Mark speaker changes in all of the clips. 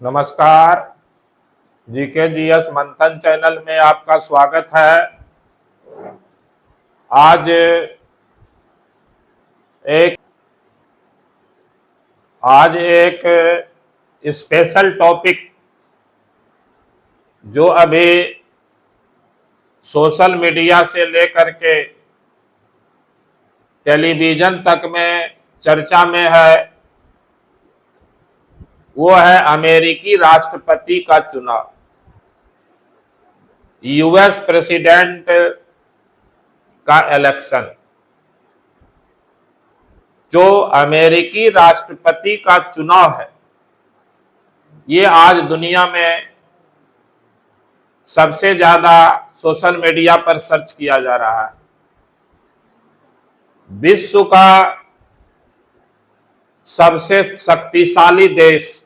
Speaker 1: नमस्कार। GK GS मंथन channel में आपका स्वागत है। आज एक स्पेशल टॉपिक जो अभी सोशल मीडिया से लेकर के टेलीविजन तक में चर्चा में है, वो है अमेरिकी राष्ट्रपति का चुनाव। यूएस प्रेसिडेंट का इलेक्शन। जो अमेरिकी राष्ट्रपति का चुनाव है, ये आज दुनिया में सबसे ज्यादा सोशल मीडिया पर सर्च किया जा रहा है। विश्व का सबसे शक्तिशाली देश,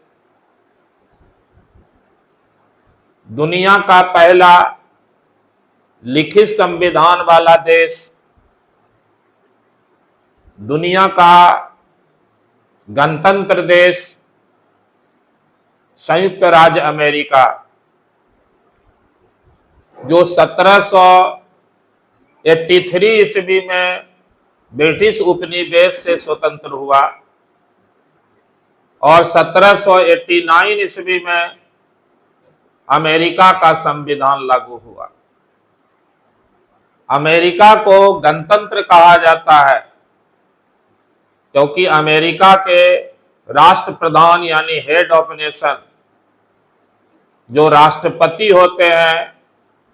Speaker 1: दुनिया का पहला लिखित संविधान वाला देश, दुनिया का गणतंत्र देश संयुक्त राज्य अमेरिका, जो 1783 ईस्वी में ब्रिटिश उपनिवेश से स्वतंत्र हुआ और 1789 ईस्वी में अमेरिका का संविधान लागू हुआ। अमेरिका को गणतंत्र कहा जाता है क्योंकि अमेरिका के राष्ट्रप्रधान यानी हेड ऑफ नेशन, जो राष्ट्रपति होते हैं,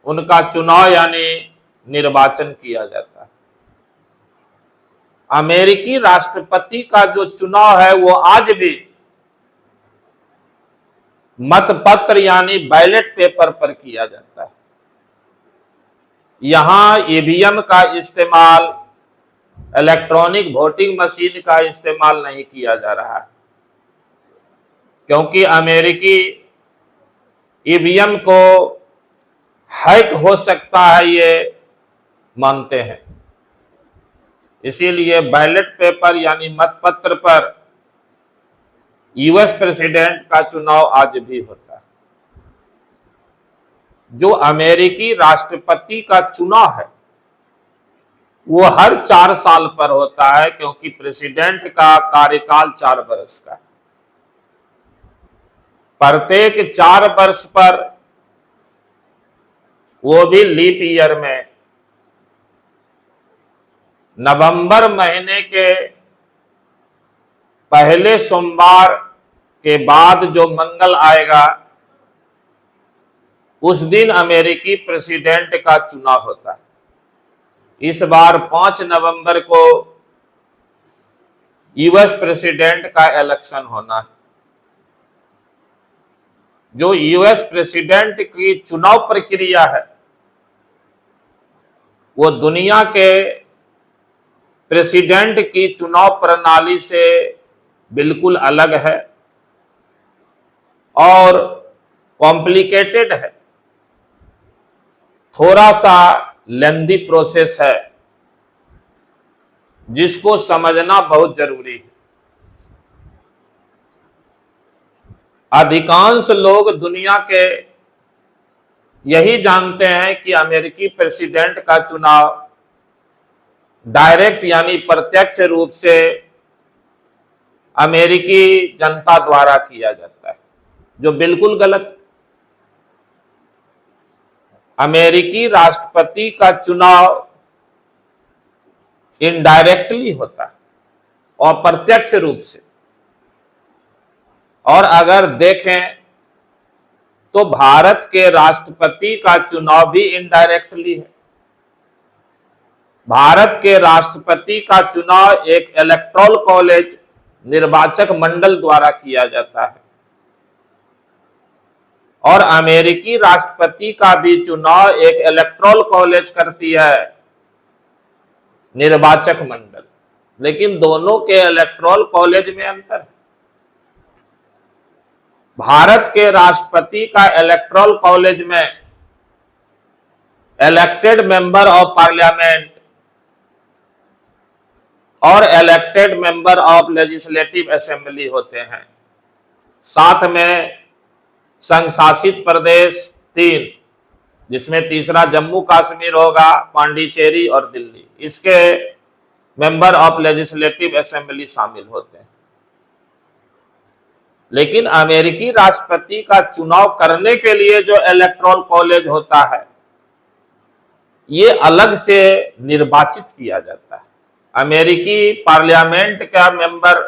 Speaker 1: उनका चुनाव यानी निर्वाचन किया जाता है। अमेरिकी राष्ट्रपति का जो चुनाव है वो आज भी मतपत्र यानी बैलेट पेपर पर किया जाता है। यहां ईवीएम का इस्तेमाल, इलेक्ट्रॉनिक वोटिंग मशीन का इस्तेमाल नहीं किया जा रहा है, क्योंकि अमेरिकी ईवीएम को हैक हो सकता है, ये मानते हैं। इसीलिए बैलेट पेपर यानी मतपत्र पर यूएस प्रेसिडेंट का चुनाव आज भी होता है। जो अमेरिकी राष्ट्रपति का चुनाव है वो हर 4 साल पर होता है, क्योंकि प्रेसिडेंट का कार्यकाल 4 वर्ष का है। प्रत्येक 4 वर्ष पर, वो भी लीप ईयर में, नवंबर महीने के पहले सोमवार के बाद जो मंगल आएगा, उस दिन अमेरिकी प्रेसिडेंट का चुनाव होता है। इस बार 5 नवंबर को यूएस प्रेसिडेंट का इलेक्शन होना है। जो यूएस प्रेसिडेंट की चुनाव प्रक्रिया है वो दुनिया के प्रेसिडेंट की चुनाव प्रणाली से बिल्कुल अलग है और कॉम्प्लिकेटेड है। थोड़ा सा लेंदी प्रोसेस है जिसको समझना बहुत जरूरी है। अधिकांश लोग दुनिया के यही जानते हैं कि अमेरिकी प्रेसिडेंट का चुनाव डायरेक्ट यानी प्रत्यक्ष रूप से अमेरिकी जनता द्वारा किया जाता है, जो बिल्कुल गलत है। अमेरिकी राष्ट्रपति का चुनाव इनडायरेक्टली होता है, अप्रत्यक्ष रूप से। और अगर देखें तो भारत के राष्ट्रपति का चुनाव भी इनडायरेक्टली है। भारत के राष्ट्रपति का चुनाव एक इलेक्टोरल कॉलेज, निर्वाचक मंडल द्वारा किया जाता है और अमेरिकी राष्ट्रपति का भी चुनाव एक इलेक्टोरल कॉलेज करती है, निर्वाचक मंडल। लेकिन दोनों के इलेक्टोरल कॉलेज में अंतर है। भारत के राष्ट्रपति का इलेक्टोरल कॉलेज में इलेक्टेड मेंबर ऑफ पार्लियामेंट और elected member of legislative assembly होते हैं। साथ में संघ शासित प्रदेश 3, जिसमें तीसरा जम्मू कश्मीर होगा, पांडिचेरी और दिल्ली। इसके मेंबर ऑफ लेजिस्लेटिव असेंबली शामिल होते हैं। लेकिन अमेरिकी राष्ट्रपति का चुनाव करने के लिए जो इलेक्टोरल कॉलेज होता है, ये अलग से निर्वाचित किया जाता है। अमेरिकी पार्लियामेंट का मेंबर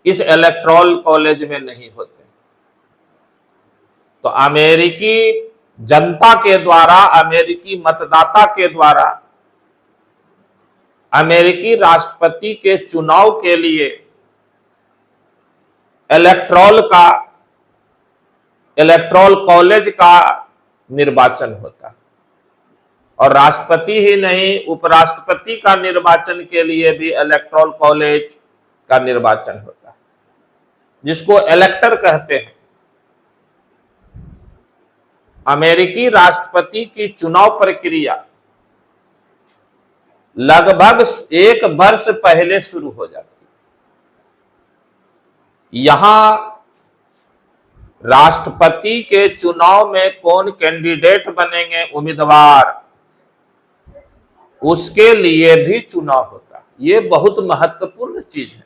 Speaker 1: इस इलेक्टोरल कॉलेज में नहीं होते। तो अमेरिकी जनता के द्वारा, अमेरिकी मतदाता के द्वारा अमेरिकी राष्ट्रपति के चुनाव के लिए इलेक्टोरल कॉलेज का निर्वाचन होता है। और राष्ट्रपति ही नहीं, उपराष्ट्रपति का निर्वाचन के लिए भी इलेक्टोरल कॉलेज का निर्वाचन होता है, जिसको इलेक्टर कहते हैं। अमेरिकी राष्ट्रपति की चुनाव प्रक्रिया लगभग 1 वर्ष पहले शुरू हो जाती है। यहां राष्ट्रपति के चुनाव में कौन कैंडिडेट बनेंगे, उम्मीदवार, उसके लिए भी चुनाव होता है। ये बहुत महत्वपूर्ण चीज है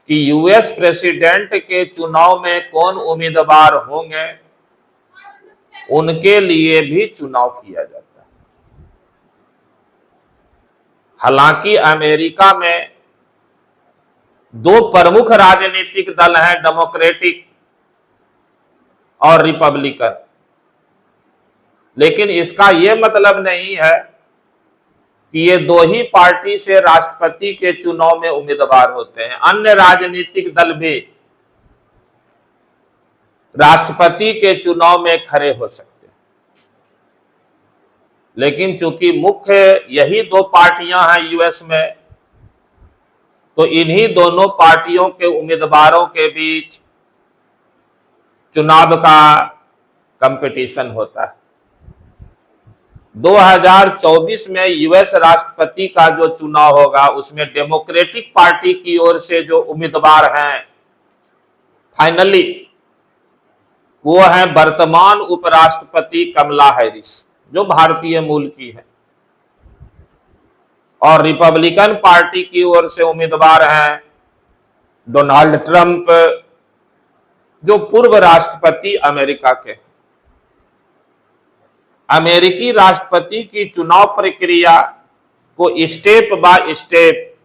Speaker 1: कि यूएस प्रेसिडेंट के चुनाव में कौन उम्मीदवार होंगे, उनके लिए भी चुनाव किया जाता है। हालांकि अमेरिका में 2 प्रमुख राजनीतिक दल हैं, डेमोक्रेटिक और रिपब्लिकन। लेकिन इसका यह मतलब नहीं है कि ये 2 ही पार्टी से राष्ट्रपति के चुनाव में उम्मीदवार होते हैं। अन्य राजनीतिक दल भी राष्ट्रपति के चुनाव में खड़े हो सकते हैं। लेकिन चूंकि मुख्य यही 2 पार्टियां हैं यूएस में, तो इन्हीं दोनों पार्टियों के उम्मीदवारों के बीच चुनाव का कंपटीशन होता है। 2024 में यूएस राष्ट्रपति का जो चुनाव होगा, उसमें डेमोक्रेटिक पार्टी की ओर से जो उम्मीदवार हैं फाइनली, वो है वर्तमान उपराष्ट्रपति कमला हैरिस, जो भारतीय मूल की है। और रिपब्लिकन पार्टी की ओर से उम्मीदवार हैं डोनाल्ड ट्रंप, जो पूर्व राष्ट्रपति अमेरिका के। अमेरिकी राष्ट्रपति की चुनाव प्रक्रिया को स्टेप बाय स्टेप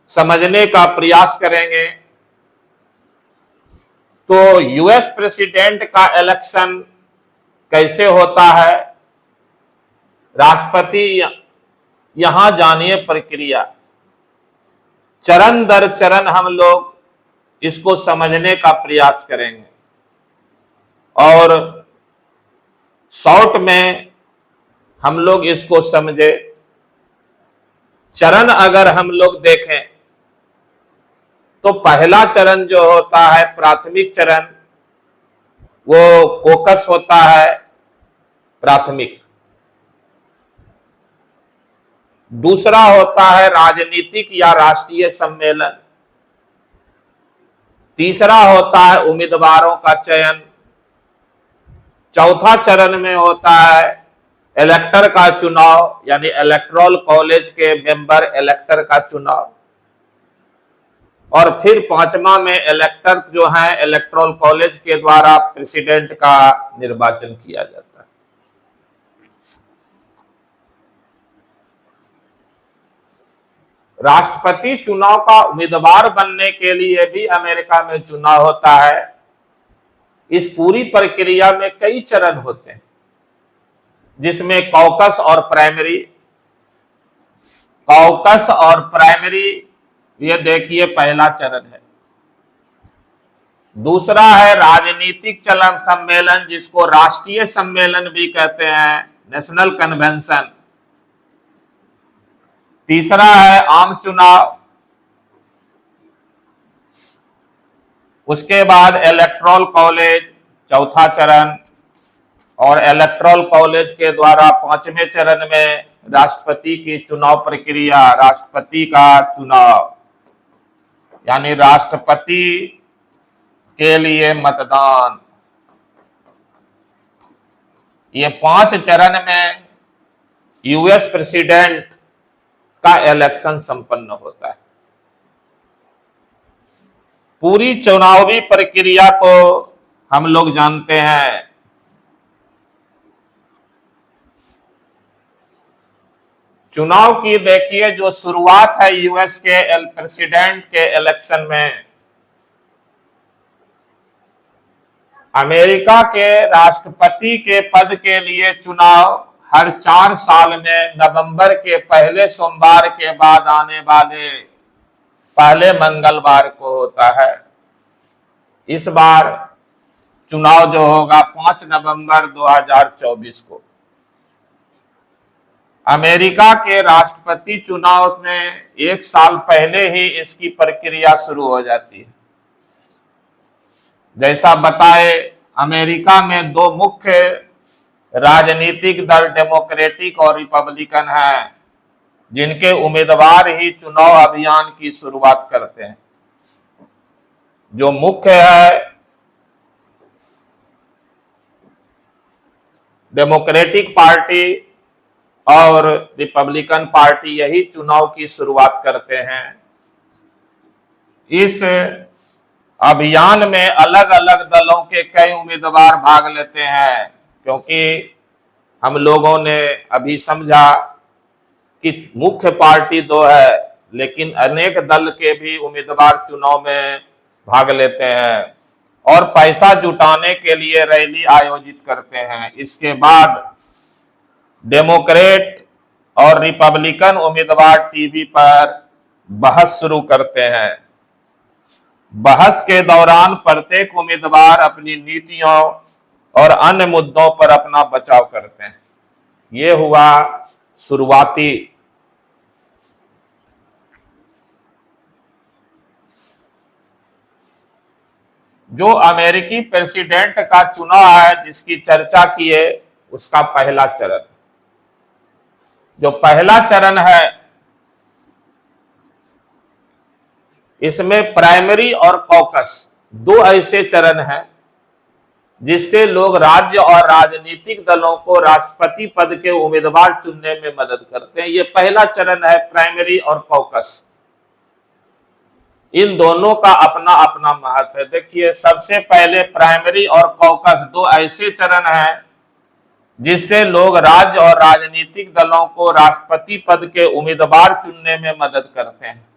Speaker 1: समझने का प्रयास करेंगे तो यूएस प्रेसिडेंट का इलेक्शन कैसे होता है, राष्ट्रपति यहां जानिए प्रक्रिया, चरण दर चरण हम लोग इसको समझने का प्रयास करेंगे। और शॉर्ट में हम लोग इसको समझे। चरण अगर हम लोग देखें तो पहला चरण जो होता है प्राथमिक चरण, वो कोकस होता है, प्राथमिक। दूसरा होता है राजनीतिक या राष्ट्रीय सम्मेलन। तीसरा होता है उम्मीदवारों का चयन। चौथा चरण में होता है इलेक्टर का चुनाव, यानी इलेक्टोरल कॉलेज के मेंबर इलेक्टर का चुनाव। और फिर पांचवा में इलेक्टर जो है इलेक्टोरल कॉलेज के द्वारा प्रेसिडेंट का निर्वाचन किया जाता है। राष्ट्रपति चुनाव का उम्मीदवार बनने के लिए भी अमेरिका में चुनाव होता है। इस पूरी प्रक्रिया में कई चरण होते हैं, जिसमें कॉकस और प्राइमरी। कॉकस और प्राइमरी, ये देखिए पहला चरण है। दूसरा है राजनीतिक चलन सम्मेलन, जिसको राष्ट्रीय सम्मेलन भी कहते हैं, नेशनल कन्वेंशन। तीसरा है आम चुनाव। उसके बाद इलेक्टोरल कॉलेज, चौथा चरण। और इलेक्टोरल कॉलेज के द्वारा पांचवें चरण में राष्ट्रपति की चुनाव प्रक्रिया, राष्ट्रपति का चुनाव, यानी राष्ट्रपति के लिए मतदान। ये 5 चरण में यूएस प्रेसिडेंट का इलेक्शन संपन्न होता है। पूरी चुनावी प्रक्रिया को हम लोग जानते हैं। चुनाव की देखिए जो शुरुआत है यूएस के प्रेसिडेंट के इलेक्शन में, अमेरिका के राष्ट्रपति के पद के लिए चुनाव हर 4 साल में नवंबर के पहले सोमवार के बाद आने वाले पहले मंगलवार को होता है। इस बार चुनाव जो होगा 5 नवंबर 2024 को। अमेरिका के राष्ट्रपति चुनाव में 1 साल पहले ही इसकी प्रक्रिया शुरू हो जाती है। जैसा बताए, अमेरिका में 2 मुख्य राजनीतिक दल डेमोक्रेटिक और रिपब्लिकन हैं, जिनके उम्मीदवार ही चुनाव अभियान की शुरुआत करते हैं। जो मुख्य है डेमोक्रेटिक पार्टी और रिपब्लिकन पार्टी, यही चुनाव की शुरुआत करते हैं। इस अभियान में अलग अलग दलों के कई उम्मीदवार भाग लेते हैं, क्योंकि हम लोगों ने अभी समझा कि मुख्य पार्टी 2 है, लेकिन अनेक दल के भी उम्मीदवार चुनाव में भाग लेते हैं और पैसा जुटाने के लिए रैली आयोजित करते हैं। इसके बाद डेमोक्रेट और रिपब्लिकन उम्मीदवार टीवी पर बहस शुरू करते हैं। बहस के दौरान प्रत्येक उम्मीदवार अपनी नीतियों और अन्य मुद्दों पर अपना बचाव करते हैं। ये हुआ शुरुआती। जो अमेरिकी प्रेसिडेंट का चुनाव है जिसकी चर्चा की है, उसका पहला चरण, जो पहला चरण है, इसमें प्राइमरी और कॉकस 2 ऐसे चरण हैं जिससे लोग राज्य और राजनीतिक दलों को राष्ट्रपति पद के उम्मीदवार चुनने में मदद करते हैं। ये पहला चरण है, प्राइमरी और कॉकस। इन दोनों का अपना अपना महत्व है। देखिए, सबसे पहले प्राइमरी और कॉकस 2 ऐसे चरण हैं जिससे लोग राज्य और राजनीतिक दलों को राष्ट्रपति पद के उम्मीदवार चुनने में मदद करते हैं।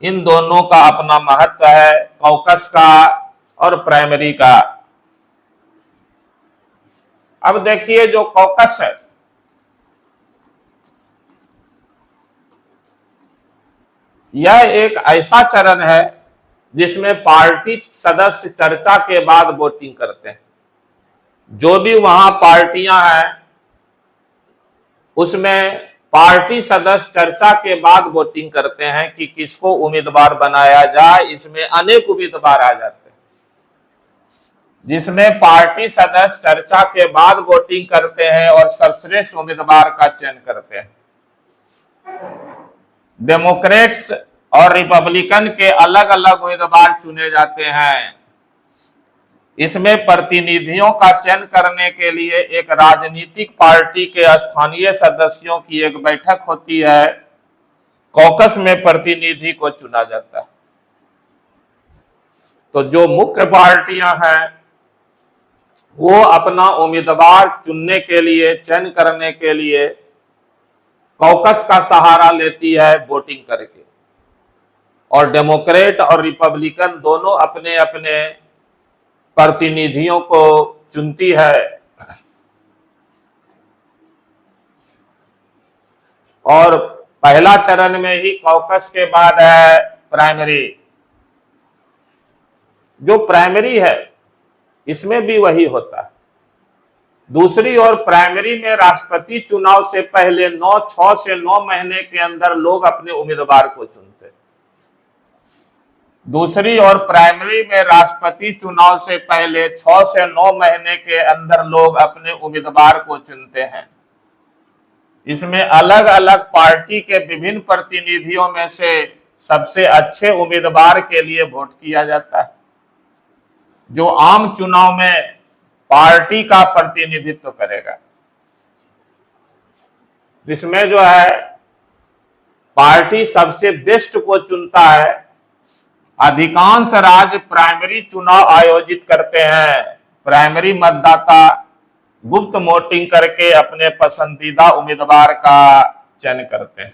Speaker 1: इन दोनों का अपना महत्व है, कॉकस का और प्राइमरी का। अब देखिए, जो कॉकस है, यह एक ऐसा चरण है जिसमें पार्टी सदस्य चर्चा के बाद वोटिंग करते हैं। जो भी वहां पार्टियां हैं, उसमें पार्टी सदस्य चर्चा के बाद वोटिंग करते हैं कि किसको उम्मीदवार बनाया जाए। इसमें अनेक उम्मीदवार आ जाते हैं, जिसमें पार्टी सदस्य चर्चा के बाद वोटिंग करते हैं और सर्वश्रेष्ठ उम्मीदवार का चयन करते हैं। डेमोक्रेट्स और रिपब्लिकन के अलग अलग उम्मीदवार चुने जाते हैं। इसमें प्रतिनिधियों का चयन करने के लिए एक राजनीतिक पार्टी के स्थानीय सदस्यों की एक बैठक होती है। कॉकस में प्रतिनिधि को चुना जाता है। तो जो मुख्य पार्टियां हैं, वो अपना उम्मीदवार चुनने के लिए, चयन करने के लिए कॉकस का सहारा लेती है वोटिंग करके। और डेमोक्रेट और रिपब्लिकन दोनों अपने अपने प्रतिनिधियों को चुनती है। और पहला चरण में ही कॉकस के बाद है प्राइमरी। जो प्राइमरी है, इसमें भी वही होता है। दूसरी ओर प्राइमरी में राष्ट्रपति चुनाव से पहले 6 से 9 महीने के अंदर लोग अपने उम्मीदवार को चुनते। दूसरी ओर प्राइमरी में राष्ट्रपति चुनाव से पहले 6 से 9 महीने के अंदर लोग अपने उम्मीदवार को चुनते हैं। इसमें अलग अलग पार्टी के विभिन्न प्रतिनिधियों में से सबसे अच्छे उम्मीदवार के लिए वोट किया जाता है। जो आम चुनाव में पार्टी का प्रतिनिधित्व करेगा, जिसमें जो है पार्टी सबसे बेस्ट को चुनता है। अधिकांश राज्य प्राइमरी चुनाव आयोजित करते हैं। प्राइमरी मतदाता गुप्त वोटिंग करके अपने पसंदीदा उम्मीदवार का चयन करते हैं।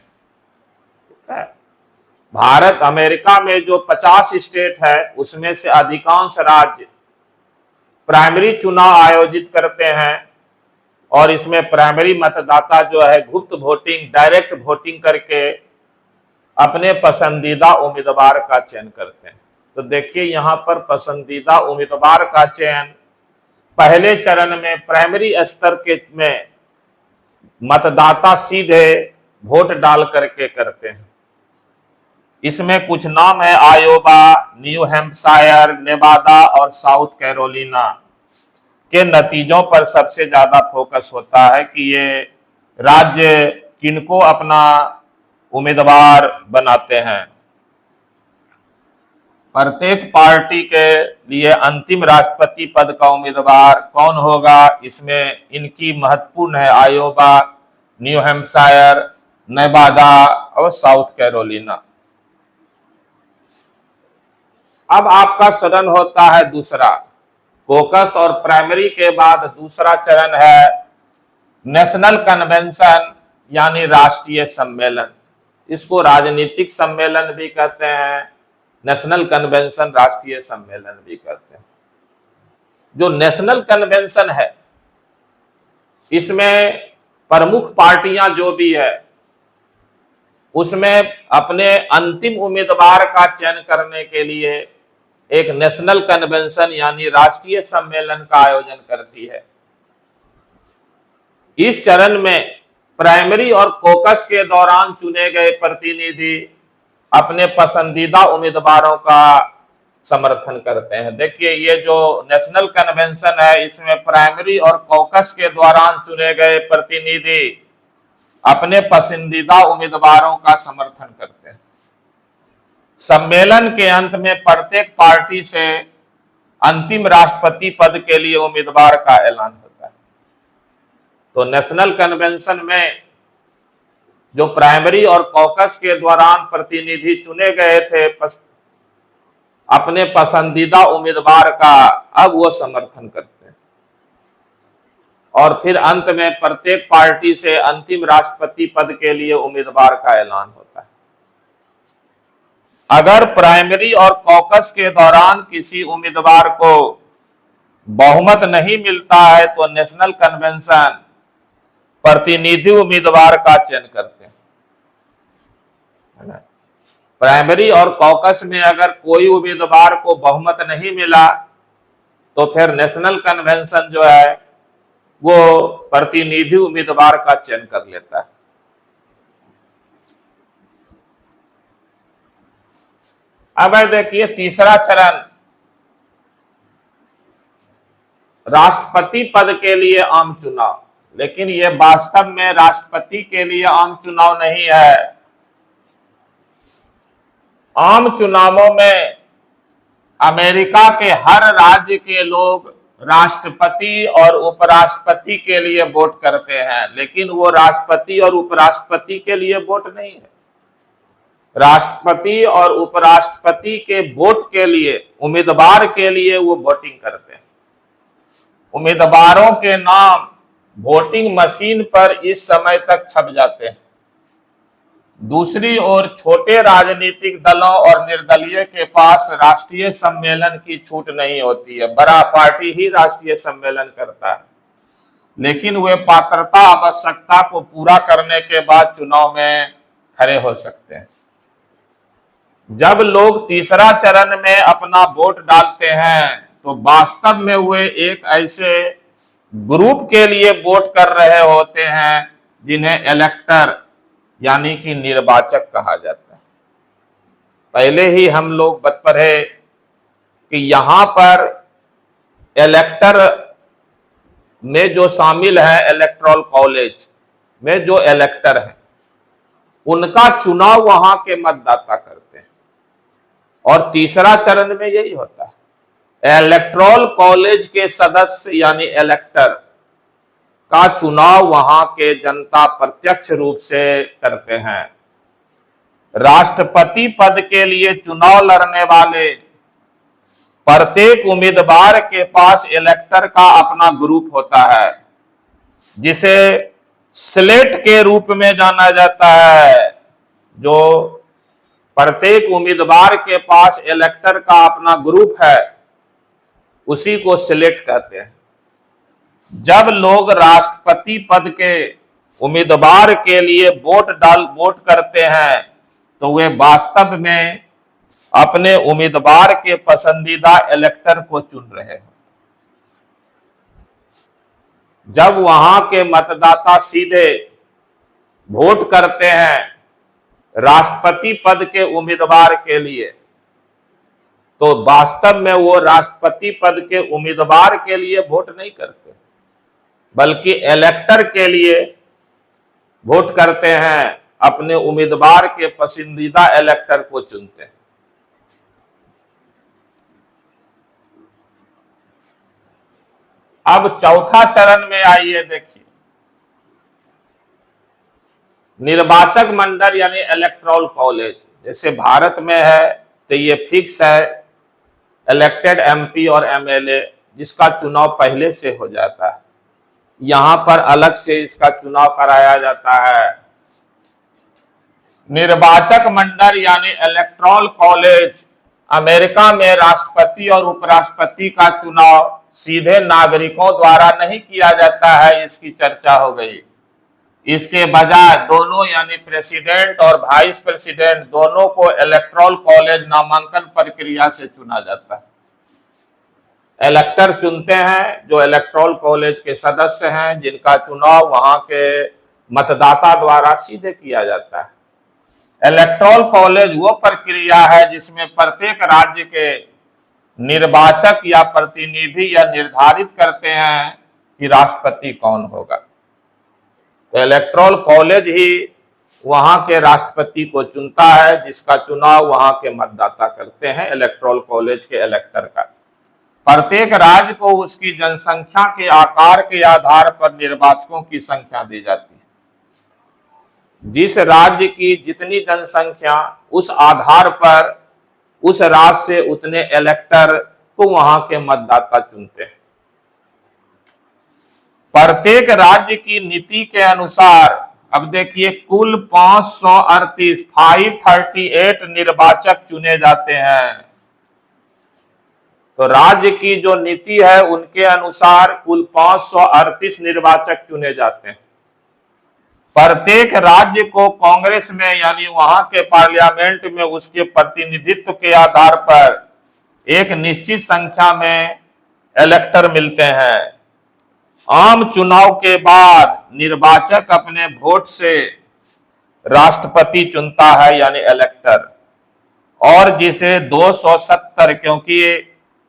Speaker 1: भारत अमेरिका में जो 50 स्टेट है उसमें से अधिकांश राज्य प्राइमरी चुनाव आयोजित करते हैं और इसमें प्राइमरी मतदाता जो है गुप्त वोटिंग, डायरेक्ट वोटिंग करके अपने पसंदीदा उम्मीदवार का चयन करते हैं। तो देखिए यहां पर पसंदीदा उम्मीदवार का चयन पहले चरण में प्राइमरी स्तर के में मतदाता सीधे वोट डाल करके करते हैं। इसमें कुछ नाम है: आयोवा, न्यू हैम्पशायर, नेवादा और साउथ कैरोलिना के नतीजों पर सबसे ज्यादा फोकस होता है कि ये राज्य किनको अपना उम्मीदवार बनाते हैं। प्रत्येक पार्टी के लिए अंतिम राष्ट्रपति पद का उम्मीदवार कौन होगा, इसमें इनकी महत्वपूर्ण है: आयोवा, न्यू हैम्पशायर, नेवादा और साउथ कैरोलिना। अब आपका चरण होता है दूसरा। कोकस और प्राइमरी के बाद दूसरा चरण है नेशनल कन्वेंशन यानी राष्ट्रीय सम्मेलन। इसको राजनीतिक सम्मेलन भी कहते हैं, नेशनल कन्वेंशन राष्ट्रीय सम्मेलन भी कहते हैं। जो नेशनल कन्वेंशन है इसमें प्रमुख पार्टियां जो भी है उसमें अपने अंतिम उम्मीदवार का चयन करने के लिए एक नेशनल कन्वेंशन यानी राष्ट्रीय सम्मेलन का आयोजन करती है। इस चरण में प्राइमरी और कोकस के दौरान चुने गए प्रतिनिधि अपने पसंदीदा उम्मीदवारों का समर्थन करते हैं। देखिए ये जो नेशनल कन्वेंशन है इसमें प्राइमरी और कोकस के दौरान चुने गए प्रतिनिधि अपने पसंदीदा उम्मीदवारों का समर्थन करते हैं। सम्मेलन के अंत में प्रत्येक पार्टी से अंतिम राष्ट्रपति पद के लिए उम्मीदवार का ऐलान होता है। तो नेशनल कन्वेंशन में जो प्राइमरी और कॉकस के दौरान प्रतिनिधि चुने गए थे अपने पसंदीदा उम्मीदवार का, अब वो समर्थन करते हैं और फिर अंत में प्रत्येक पार्टी से अंतिम राष्ट्रपति पद के लिए उम्मीदवार का ऐलान होता है। अगर प्राइमरी और कॉकस के दौरान किसी उम्मीदवार को बहुमत नहीं मिलता है तो नेशनल कन्वेंशन प्रतिनिधि उम्मीदवार का चयन करते हैं। प्राइमरी और कॉकस में अगर कोई उम्मीदवार को बहुमत नहीं मिला तो फिर नेशनल कन्वेंशन जो है वो प्रतिनिधि उम्मीदवार का चयन कर लेता है। अब देखिए तीसरा चरण राष्ट्रपति पद के लिए आम चुनाव, लेकिन यह वास्तव में राष्ट्रपति के लिए आम चुनाव नहीं है। आम चुनावों में अमेरिका के हर राज्य के लोग राष्ट्रपति और उपराष्ट्रपति के लिए वोट करते हैं, लेकिन वो राष्ट्रपति और उपराष्ट्रपति के लिए वोट नहीं है। राष्ट्रपति और उपराष्ट्रपति के वोट के लिए, उम्मीदवार के लिए वो वोटिंग करते हैं। उम्मीदवारों के नाम वोटिंग मशीन पर इस समय तक छप जाते हैं। दूसरी ओर छोटे राजनीतिक दलों और निर्दलीय के पास राष्ट्रीय सम्मेलन की छूट नहीं होती है। बड़ा पार्टी ही राष्ट्रीय सम्मेलन करता है, लेकिन वे पात्रता आवश्यकता को पूरा करने के बाद चुनाव में खड़े हो सकते हैं। जब लोग तीसरा चरण में अपना वोट डालते हैं तो वास्तव में वे एक ऐसे ग्रुप के लिए वोट कर रहे होते हैं जिन्हें इलेक्टर यानी कि निर्वाचक कहा जाता है। पहले ही हम लोग बता पढ़े कि यहां पर इलेक्टर में जो शामिल है, इलेक्टोरल कॉलेज में जो इलेक्टर हैं उनका चुनाव वहां के मतदाता करते हैं और तीसरा चरण में यही होता है। इलेक्टोरल कॉलेज के सदस्य यानी इलेक्टर का चुनाव वहां के जनता प्रत्यक्ष रूप से करते हैं। राष्ट्रपति पद के लिए चुनाव लड़ने वाले प्रत्येक उम्मीदवार के पास इलेक्टर का अपना ग्रुप होता है, जिसे स्लेट के रूप में जाना जाता है। जो प्रत्येक उम्मीदवार के पास इलेक्टर का अपना ग्रुप है, उसी को स्लेट कहते हैं। जब लोग राष्ट्रपति पद के उम्मीदवार के लिए वोट करते हैं, तो वे वास्तव में अपने उम्मीदवार के पसंदीदा इलेक्टर को चुन रहे हैं। जब वहां के मतदाता सीधे वोट करते हैं राष्ट्रपति पद के उम्मीदवार के लिए, तो वास्तव में वो राष्ट्रपति पद के उम्मीदवार के लिए वोट नहीं करते, बल्कि इलेक्टर के लिए वोट करते हैं, अपने उम्मीदवार के पसंदीदा इलेक्टर को चुनते हैं। अब चौथा चरण में आइए, देखिए निर्वाचक मंडल यानी इलेक्टोरल कॉलेज। जैसे भारत में है तो ये फिक्स है, इलेक्टेड एमपी और एमएलए, जिसका चुनाव पहले से हो जाता है। यहां पर अलग से इसका चुनाव कराया जाता है। निर्वाचक मंडल यानी इलेक्टोरल कॉलेज अमेरिका में राष्ट्रपति और उपराष्ट्रपति का चुनाव सीधे नागरिकों द्वारा नहीं किया जाता है, इसकी चर्चा हो गई। इसके बजाय दोनों यानी प्रेसिडेंट और वाइस प्रेसिडेंट दोनों को इलेक्टोरल कॉलेज नामांकन प्रक्रिया से चुना जाता है। इलेक्टर चुनते हैं जो इलेक्टोरल कॉलेज के सदस्य हैं, जिनका चुनाव वहां के मतदाता द्वारा सीधे किया जाता है। इलेक्टोरल कॉलेज वो प्रक्रिया है जिसमें प्रत्येक राज्य के निर्वाचक या प्रतिनिधि या निर्धारित करते हैं कि राष्ट्रपति कौन होगा। तो इलेक्टोरल कॉलेज ही वहां के राष्ट्रपति को चुनता है, जिसका चुनाव वहां के मतदाता करते हैं, इलेक्टोरल कॉलेज के इलेक्टर का। प्रत्येक राज्य को उसकी जनसंख्या के आकार के आधार पर निर्वाचकों की संख्या दी जाती है। जिस राज्य की जितनी जनसंख्या, उस आधार पर उस राज्य से उतने इलेक्टर को वहां के मतदाता चुनते हैं। प्रत्येक राज्य की नीति के अनुसार अब देखिए कुल 538 निर्वाचक चुने जाते हैं। तो राज्य की जो नीति है उनके अनुसार कुल 538 निर्वाचक चुने जाते हैं। प्रत्येक राज्य को कांग्रेस में यानी वहां के पार्लियामेंट में उसके प्रतिनिधित्व के आधार पर एक निश्चित संख्या में इलेक्टर मिलते हैं। आम चुनाव के बाद निर्वाचक अपने वोट से राष्ट्रपति चुनता है यानी इलेक्टर, और जिसे 270, क्योंकि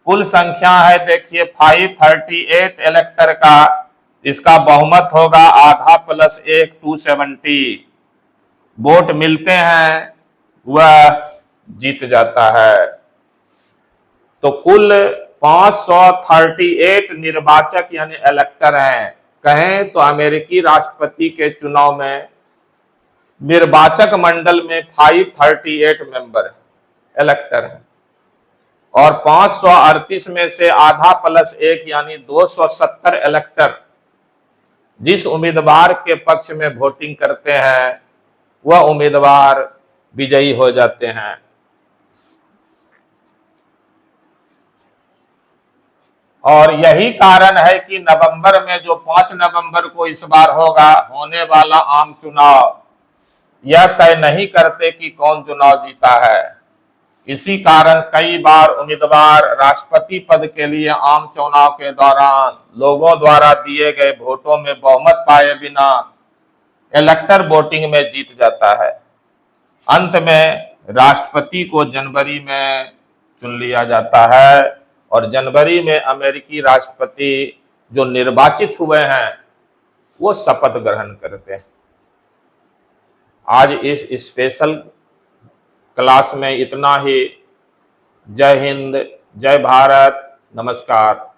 Speaker 1: कुल संख्या है देखिए 538 इलेक्टर का, इसका बहुमत होगा आधा प्लस 1 270 वोट मिलते हैं, वह जीत जाता है। तो कुल 538 निर्वाचक यानी इलेक्टर हैं। कहें तो अमेरिकी राष्ट्रपति के चुनाव में निर्वाचक मंडल में 538 मेंबर इलेक्टर हैं, और 538 में से आधा प्लस 1 यानी 270 इलेक्टर जिस उम्मीदवार के पक्ष में वोटिंग करते हैं, वह उम्मीदवार विजयी हो जाते हैं। और यही कारण है कि नवंबर में जो 5 नवंबर को इस बार होने वाला आम चुनाव, यह तय नहीं करते कि कौन चुनाव जीता है। इसी कारण कई बार उम्मीदवार राष्ट्रपति पद के लिए आम चुनाव के दौरान लोगों द्वारा दिए गए वोटों में बहुमत पाए बिना इलेक्टर वोटिंग में जीत जाता है। अंत में राष्ट्रपति को जनवरी में चुन लिया जाता है, और जनवरी में अमेरिकी राष्ट्रपति जो निर्वाचित हुए हैं वो शपथ ग्रहण करते हैं। आज इस स्पेशल क्लास में इतना ही। जय हिंद, जय भारत, नमस्कार।